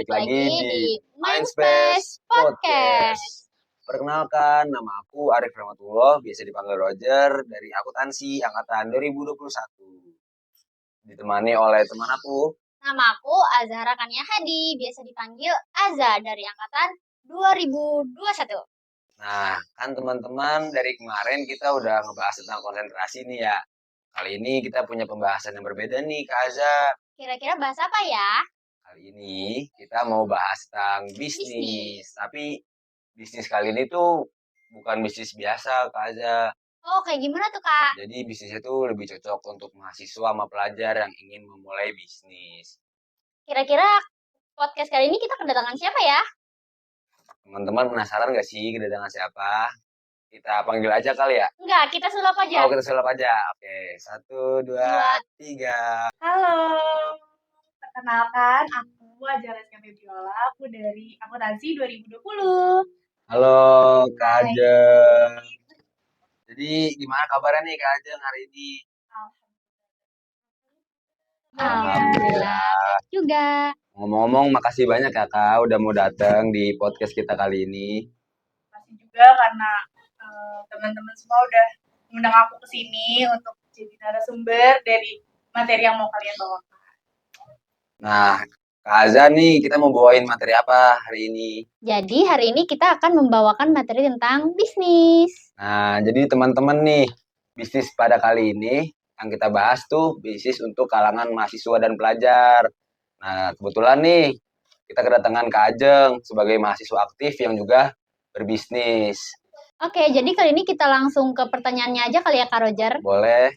balik lagi lagi di di Mindspace Mindspace Podcast. Podcast. Perkenalkan, nama aku Arif Rahmatullah, biasa dipanggil Roger, dari akuntansi angkatan 2021. Ditemani oleh teman aku. Nama aku Azhara Kania Hadi, biasa dipanggil Aza dari angkatan 2021. Nah, kan teman-teman dari kemarin kita udah ngebahas tentang konsentrasi nih ya. Kali ini kita punya pembahasan yang berbeda nih, Kak Aza. Kira-kira bahas apa ya? Kali ini kita mau bahas tentang bisnis. Tapi bisnis kali ini tuh bukan bisnis biasa, Kak Aza. Oh, kayak gimana tuh, Kak? Jadi bisnis itu lebih cocok untuk mahasiswa sama pelajar yang ingin memulai bisnis. Kira-kira podcast kali ini kita kedatangan siapa ya? Teman-teman penasaran gak sih kedatangan siapa? Kita panggil aja kali ya? Enggak, kita sulap aja. Oh, kita sulap aja. Oke, 1, 2, Dua. 3. Halo, perkenalkan aku Aja Reska Febiola, aku dari akuntansi 2020. Halo, Kak Hai. Ajeng. Jadi gimana kabarnya nih Kak Ajeng hari ini? Alhamdulillah. Juga. Ngomong-ngomong, makasih banyak ya Kak udah mau datang di podcast kita kali ini. Masih juga karena teman-teman semua udah mengundang aku ke sini untuk jadi narasumber dari materi yang mau kalian bawakan. Nah, Kak Azza nih, kita mau bawain materi apa hari ini? Jadi hari ini kita akan membawakan materi tentang bisnis. Nah, jadi teman-teman nih, bisnis pada kali ini yang kita bahas tuh bisnis untuk kalangan mahasiswa dan pelajar. Nah, kebetulan nih kita kedatangan Kak Ajeng sebagai mahasiswa aktif yang juga berbisnis. Oke, jadi kali ini kita langsung ke pertanyaannya aja kali ya, Kak Roger. Boleh?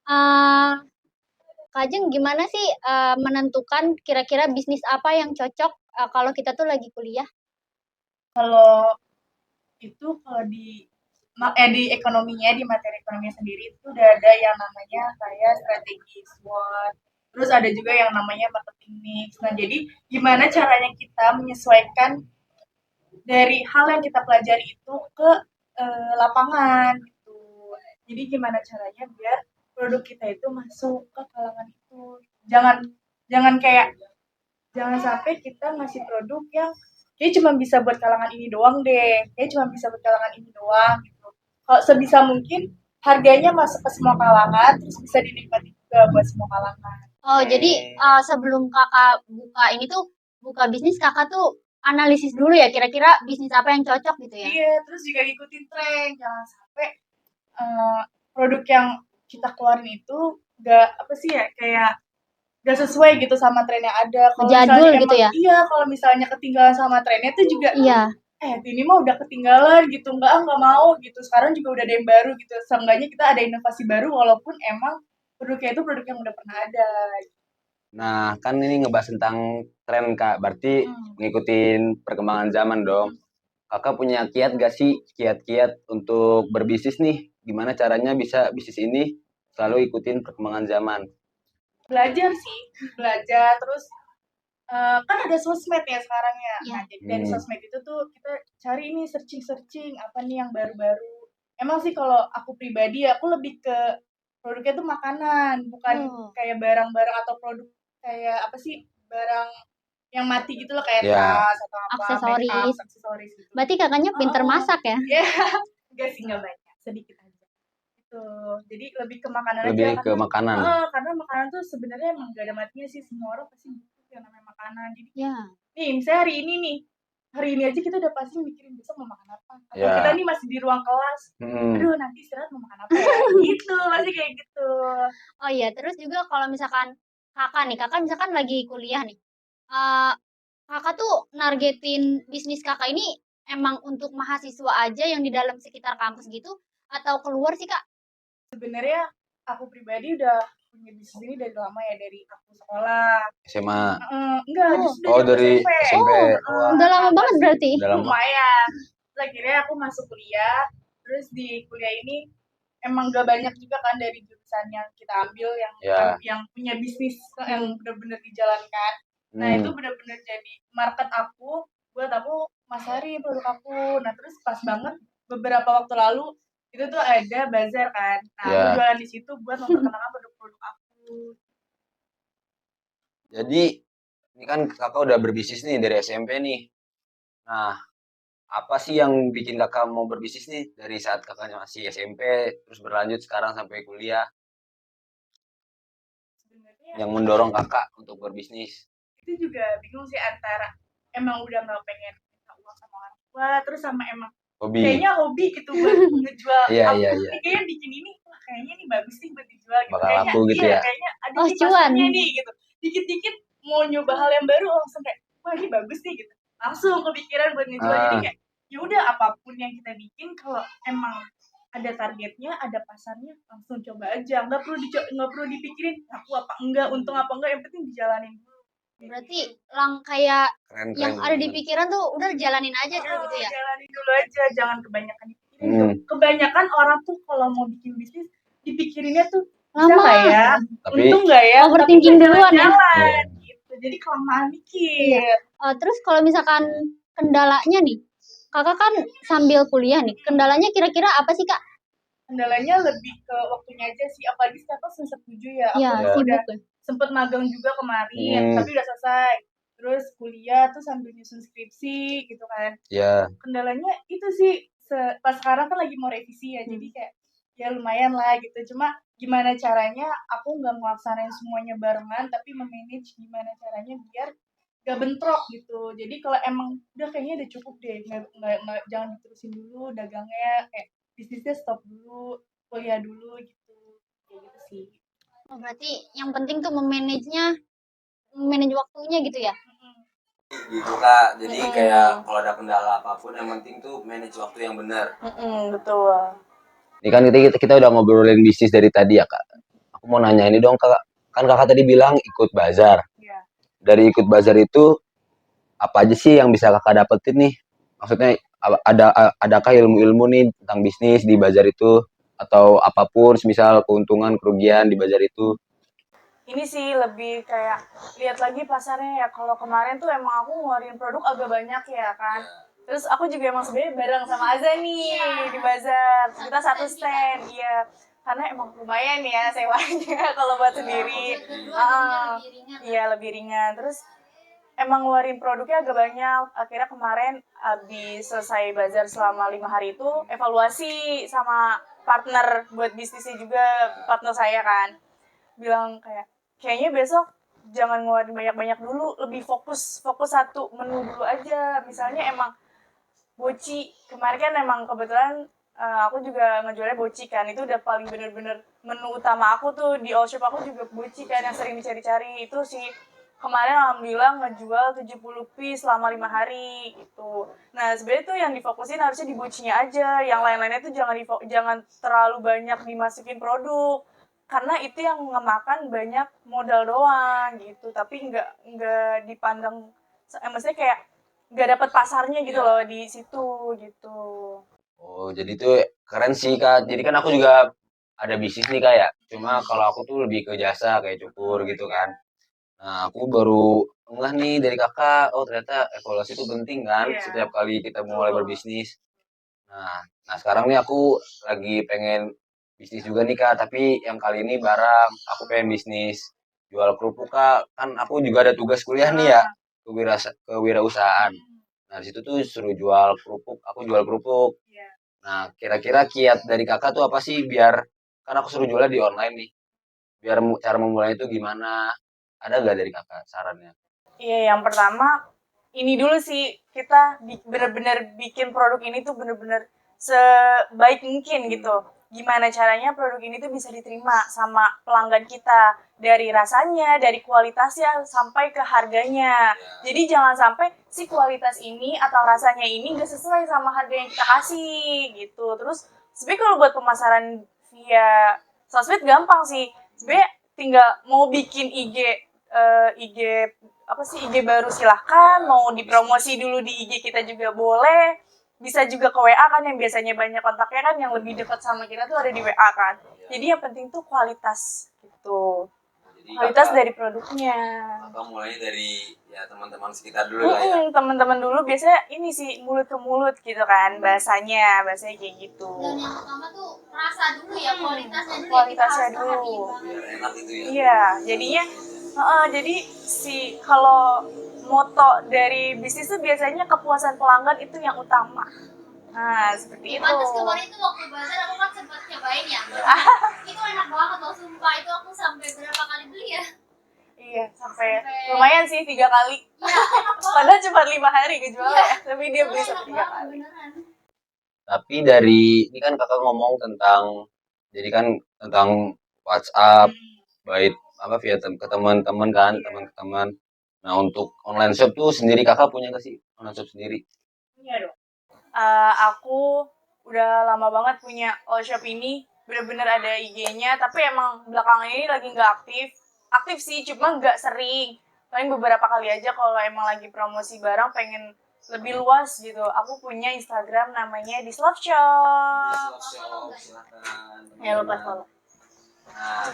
Kak Ajeng, gimana sih menentukan kira-kira bisnis apa yang cocok kalau kita tuh lagi kuliah? Kalau di ekonominya, di materi ekonominya sendiri itu udah ada yang namanya kayak strategi SWOT. Terus ada juga yang namanya marketing mix. Nah, jadi gimana caranya kita menyesuaikan dari hal yang kita pelajari itu ke lapangan gitu. Jadi gimana caranya biar produk kita itu masuk ke kalangan itu. Jangan sampai kita ngasih produk yang cuma bisa buat kalangan ini doang deh. Cuma bisa buat kalangan ini doang gitu. Kalau sebisa mungkin harganya masuk ke semua kalangan, terus bisa dinikmati juga buat semua kalangan. Oh, jadi sebelum kakak buka bisnis, kakak tuh analisis dulu ya, kira-kira bisnis apa yang cocok gitu ya? Iya, terus juga ngikutin tren. Jangan sampai produk yang kita keluarin itu kayak gak sesuai gitu sama tren yang ada. Kalau Jadul misalnya gitu ya? Iya, kalau misalnya ketinggalan sama trennya tuh juga. Iya. Ini mah udah ketinggalan gitu, nggak mau gitu. Sekarang juga udah ada yang baru gitu. Seenggaknya kita ada inovasi baru walaupun emang produknya itu produk yang udah pernah ada. Nah, kan ini ngebahas tentang tren Kak, berarti ngikutin perkembangan zaman dong. Kakak punya kiat gak sih, kiat-kiat untuk berbisnis nih? Gimana caranya bisa bisnis ini selalu ikutin perkembangan zaman? Belajar terus kan ada sosmed ya sekarang ya. Nah, jadi dari sosmed itu tuh kita cari ini searching apa nih yang baru-baru. Emang sih kalau aku pribadi ya, aku lebih ke produknya tuh makanan, bukan kayak barang-barang atau produk kayak apa sih, barang yang mati gitu loh, kayak tas atau apa, aksesoris gitu. Berarti kakaknya pinter masak ya? Iya, enggak sih, enggak banyak, sedikit aja. Gitu. Jadi lebih ke makanan aja. Lebih ke makanan. Karena makanan tuh sebenarnya emang gak ada matinya sih, semua orang pasti butuh yang namanya makanan. Jadi nih, misalnya hari ini aja kita udah pasti mikirin besok mau makan apa. Atau kita nih masih di ruang kelas, aduh nanti istirahat mau makan apa ya? Gitu, masih kayak gitu. Oh iya, terus juga kalau misalkan kakak misalkan lagi kuliah nih, kakak tuh nargetin bisnis kakak ini emang untuk mahasiswa aja yang di dalam sekitar kampus gitu, atau keluar sih, Kak? Sebenarnya aku pribadi udah punya bisnis ini dari lama ya, dari aku sekolah. SMA. Enggak, justru dari SMP. Udah lama banget berarti. Lumayan. Terus akhirnya aku masuk kuliah, terus di kuliah ini emang gak banyak juga kan dari jurusan yang kita ambil yang punya bisnis yang benar-benar dijalankan. Nah, itu benar-benar jadi market aku, buat aku masarin produk aku. Nah, terus pas banget beberapa waktu lalu itu tuh ada bazar kan. Nah, aku jualan di situ buat memperkenalkan produk-produk aku. Jadi Ini kan kakak udah berbisnis nih dari SMP nih. Nah, apa sih yang bikin kakak mau berbisnis nih dari saat kakaknya masih SMP terus berlanjut sekarang sampai kuliah Sebenarnya yang mendorong kakak untuk berbisnis? itu juga bingung sih antara emang udah nggak pengen minta uang sama orang tua, terus sama emang Hobi. kayaknya hobi gitu buat ngejual Iya, apa iya, iya. nih, kayaknya bikin ini wah kayaknya nih bagus sih buat dijual gitu, Bakal kayaknya laku gitu iya ya. kayaknya ada Oh, nih cuan. pasarnya nih gitu, dikit-dikit mau nyoba hal yang baru langsung kayak wah ini bagus nih gitu, langsung kepikiran buat ngejual. Jadi Ah, kayak ya udah apapun yang kita bikin kalau emang ada targetnya, ada pasarnya, langsung coba aja, nggak perlu dipikirin aku apa enggak, untung apa enggak, yang penting dijalanin dulu. Berarti kayak keren yang keren ada di teman-teman. pikiran tuh udah jalanin aja dulu gitu ya. Jalanin dulu aja, jangan kebanyakan dipikirin gitu. Hmm, Kebanyakan orang tuh kalau mau bikin bisnis dipikirinnya tuh bisa Lama. nggak ya, tapi untung nggak ya, Overthinking tapi nggak duluan ya. jalan-jalan iya. gitu. Jadi kelamaan Iya. mikir. Terus kalau misalkan kendalanya nih, kakak kan sambil kuliah nih, kendalanya kira-kira apa sih kak? Kendalanya lebih ke waktunya aja sih, apalagi sekarang semester 7 ya. Iya, Aku Iya. udah sibuk ya. sempet magang juga kemarin, Hmm, tapi udah selesai. Terus kuliah tuh sambil nyusun skripsi gitu kan. ya. Kendalanya itu sih pas sekarang kan lagi mau revisi ya, jadi kayak ya lumayan lah gitu, cuma gimana caranya aku nggak ngelaksanain semuanya barengan tapi memanage gimana caranya biar gak bentrok gitu. Jadi kalau emang udah kayaknya udah cukup deh, nggak jangan diterusin dulu dagangnya, kayak bisnisnya stop dulu, kuliah dulu gitu, kayak gitu sih. Oh, berarti yang penting tuh manage waktunya gitu ya. Gitu kak, jadi Mm-mm. kayak kalau ada kendala apapun yang penting tuh manage waktu yang benar. Betul. Ini kan kita udah ngobrolin bisnis dari tadi ya kak. Aku mau nanya ini dong kak, kan kakak tadi bilang ikut bazar. Ya. Dari ikut bazar itu apa aja sih yang bisa kakak dapetin nih? Maksudnya adakah ilmu-ilmu nih tentang bisnis di bazar itu atau apapun, misal keuntungan, kerugian di bazar itu? Ini sih lebih kayak lihat lagi pasarnya ya. Kalau kemarin tuh emang aku ngeluarin produk agak banyak ya kan. Terus aku juga emang sebenarnya bareng sama Aza nih di bazar. Kita satu stand, iya. Karena emang lumayan ya sewanya kalau buat sendiri. Iya lebih ringan. Terus emang ngeluarin produknya agak banyak. Akhirnya kemarin abis selesai bazar selama 5 hari itu evaluasi sama partner buat bisnisnya juga, partner saya kan bilang kayak kayaknya besok jangan ngeluarin banyak-banyak dulu, lebih fokus satu menu dulu aja. Misalnya emang boci kemarin kan emang kebetulan aku juga ngejualnya boci kan, itu udah paling bener-bener menu utama aku tuh di all shop, aku juga boci kan yang sering dicari-cari itu sih. Kemarin alhamdulillah ngejual 70 piece selama 5 hari gitu. Nah sebenarnya tuh yang difokusin harusnya di bocinya aja, yang lain-lainnya tuh jangan terlalu banyak dimasukin produk, karena itu yang ngemakan banyak modal doang gitu, tapi nggak dipandang, maksudnya kayak nggak dapat pasarnya gitu loh di situ gitu. Oh, jadi tuh keren sih kak. Jadi kan aku juga ada bisnis nih kak ya. Cuma kalau aku tuh lebih ke jasa kayak cukur gitu kan. Nah, aku baru ngeh nih dari kakak, oh ternyata evaluasi itu penting kan Iya. setiap kali kita mulai berbisnis. Nah sekarang nih aku lagi pengen bisnis juga nih kak, tapi yang kali ini barang. Aku pengen bisnis jual kerupuk kak. Kan aku juga ada tugas kuliah nih ya, kewirausahaan. Nah di situ tuh suruh jual kerupuk, aku jual kerupuk. Iya. Nah kira-kira kiat dari kakak tuh apa sih biar, kan aku suruh jualnya di online nih, biar cara memulainya itu gimana? Ada nggak dari kakak sarannya? Iya, yang pertama ini dulu sih, kita bener-bener bikin produk ini tuh bener-bener sebaik mungkin gitu. Gimana caranya produk ini tuh bisa diterima sama pelanggan kita, dari rasanya, dari kualitasnya, sampai ke harganya. Jadi jangan sampai si kualitas ini atau rasanya ini gak sesuai sama harga yang kita kasih gitu. Terus sebenarnya kalau buat pemasaran via sosmed gampang sih. Sebenarnya tinggal mau bikin IG apa sih, IG baru silahkan, mau dipromosi dulu di IG kita juga boleh, bisa juga ke WA kan, yang biasanya banyak kontaknya kan, yang lebih dekat sama kita tuh ada di WA kan. Jadi yang penting tuh kualitas gitu, Jadi kualitas kakak, dari produknya. kakak mulainya dari ya teman-teman sekitar dulu lah ya. Teman-teman dulu biasanya ini sih mulut ke mulut gitu kan, bahasanya kayak gitu. Dan yang pertama tuh rasa dulu ya, kualitasnya dulu. Kualitasnya Kita harus dulu. perhatiin banget. Biar enak itu ya. Iya, jadinya Jadi kalau moto dari bisnis tuh biasanya kepuasan pelanggan itu yang utama. Nah, seperti itu. Pantes kemarin itu waktu bazar aku kan sempat cobain ya. Itu enak banget loh, sumpah itu aku sampai berapa kali beli ya. Iya, sampai lumayan sih 3 kali. Iya, enak banget. Padahal cuma 5 hari kejual Iya. ya, tapi dia beli Soalnya sampai 3 enak banget, kali. beneran. Tapi dari ini kan kakak ngomong tentang jadi kan tentang WhatsApp baik apa via ke teman-teman kan teman-teman. Nah untuk online shop tuh sendiri kakak punya nggak sih online shop sendiri? Iya dong. Aku udah lama banget punya all shop ini, bener-bener ada IG-nya, tapi emang belakangan ini lagi nggak aktif. Aktif sih, cuma nggak sering. Paling beberapa kali aja kalau emang lagi promosi barang pengen lebih luas gitu. Aku punya Instagram namanya Dislove Shop. Silakan. Ya lupa follow. Nah,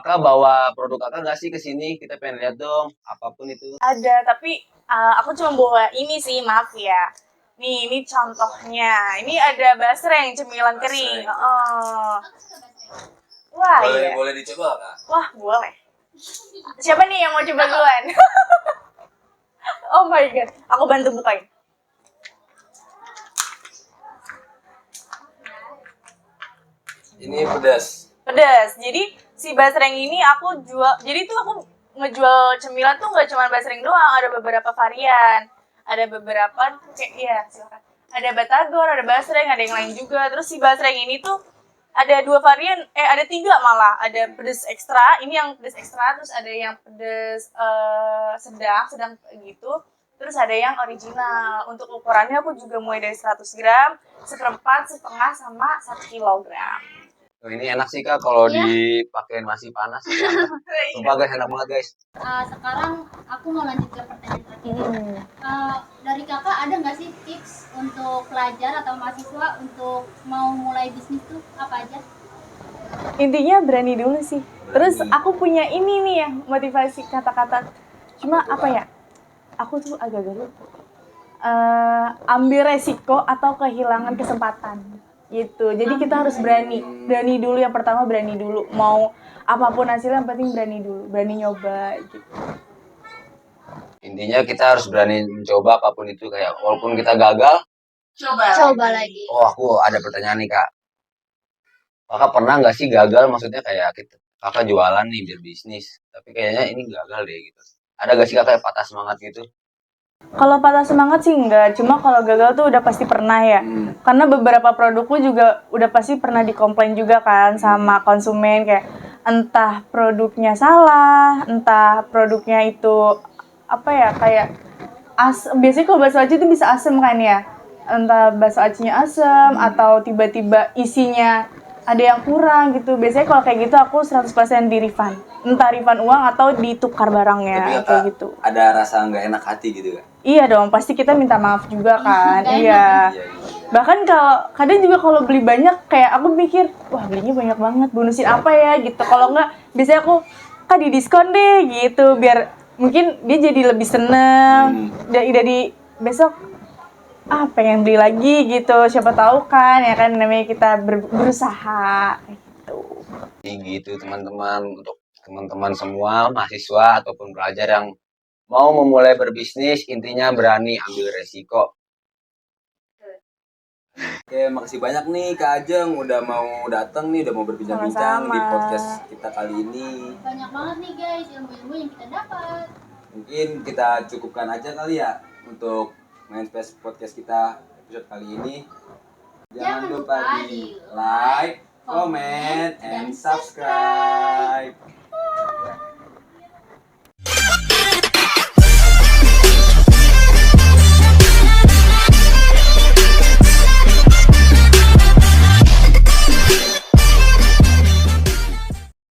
kakak bawa produk kakak nggak sih ke sini? Kita pengen lihat dong, apapun itu. Ada, tapi aku cuma bawa ini sih, maaf ya. Nih, ini contohnya. Ini ada basreng, cemilan kering. Wah, iya. Boleh dicoba kak? Wah, boleh. Siapa nih yang mau coba duluan? Oh my god, aku bantu bukain. Ini pedas. Pedas. Jadi si basreng ini aku jual. Jadi tuh aku ngejual cemilan tuh nggak cuma basreng doang, ada beberapa varian. Ada beberapa kayak iya, silakan. Ada batagor, ada basreng, ada yang lain juga. Terus si basreng ini tuh ada 2 varian, ada 3 malah. Ada pedas ekstra, ini yang pedas ekstra, terus ada yang pedas sedang gitu. Terus ada yang original. Untuk ukurannya aku juga mulai dari 100 gram, seperempat, setengah, sama 1 kilogram. Oh, ini enak sih kak kalau Iya. dipakein masih panas. Sumpah guys, enak banget guys. Sekarang aku mau lanjut ke pertanyaan terakhir. Dari kakak ada nggak sih tips untuk pelajar atau mahasiswa untuk mau mulai bisnis tuh apa aja? Intinya berani dulu sih. Terus aku punya ini nih ya, motivasi kata-kata. Cuma apa ya? Aku tuh agak-agak lupa. Ambil resiko atau kehilangan kesempatan. Gitu. Jadi kita harus berani. Berani dulu, yang pertama berani dulu. Mau apapun hasilnya yang penting berani dulu. Berani nyoba gitu. Intinya kita harus berani mencoba apapun itu kayak walaupun kita gagal. Coba lagi. Oh aku ada pertanyaan nih kak. Kakak pernah nggak sih gagal maksudnya kayak kakak jualan nih biar bisnis. Tapi kayaknya ini gagal deh gitu. Ada gak sih kakak patah semangat gitu? Kalau patah semangat sih enggak, cuma kalau gagal tuh udah pasti pernah ya. Karena beberapa produkku juga udah pasti pernah dikomplain juga kan sama konsumen, kayak entah produknya salah, entah produknya itu apa ya, kayak biasanya kalau bakso aci itu bisa asem kan ya. Entah bakso acinya asem atau tiba-tiba isinya ada yang kurang gitu. Biasanya kalau kayak gitu aku 100% di refund. Entah refund uang atau ditukar barangnya kayak gitu. Ada rasa nggak enak hati gitu kan? Iya dong, pasti kita minta maaf juga kan. Nggak Iya. Iya. Bahkan kadang juga kalau beli banyak kayak aku mikir, wah belinya banyak banget, bonusin apa ya gitu. Kalau enggak, biasanya aku di diskon deh gitu, biar mungkin dia jadi lebih seneng. Dari besok pengen beli lagi gitu. Siapa tahu kan ya kan, namanya kita berusaha gitu. Gitu teman-teman, untuk teman-teman semua mahasiswa ataupun pelajar yang mau memulai berbisnis, intinya berani ambil resiko. Oke, makasih banyak nih Kak Ajeng udah mau datang nih, udah mau berbincang-bincang Sama-sama. di podcast kita kali ini. Banyak banget nih guys ilmu-ilmu yang kita dapat. Mungkin kita cukupkan aja kali ya untuk main space podcast kita episode kali ini. Jangan lupa di like, comment, and subscribe.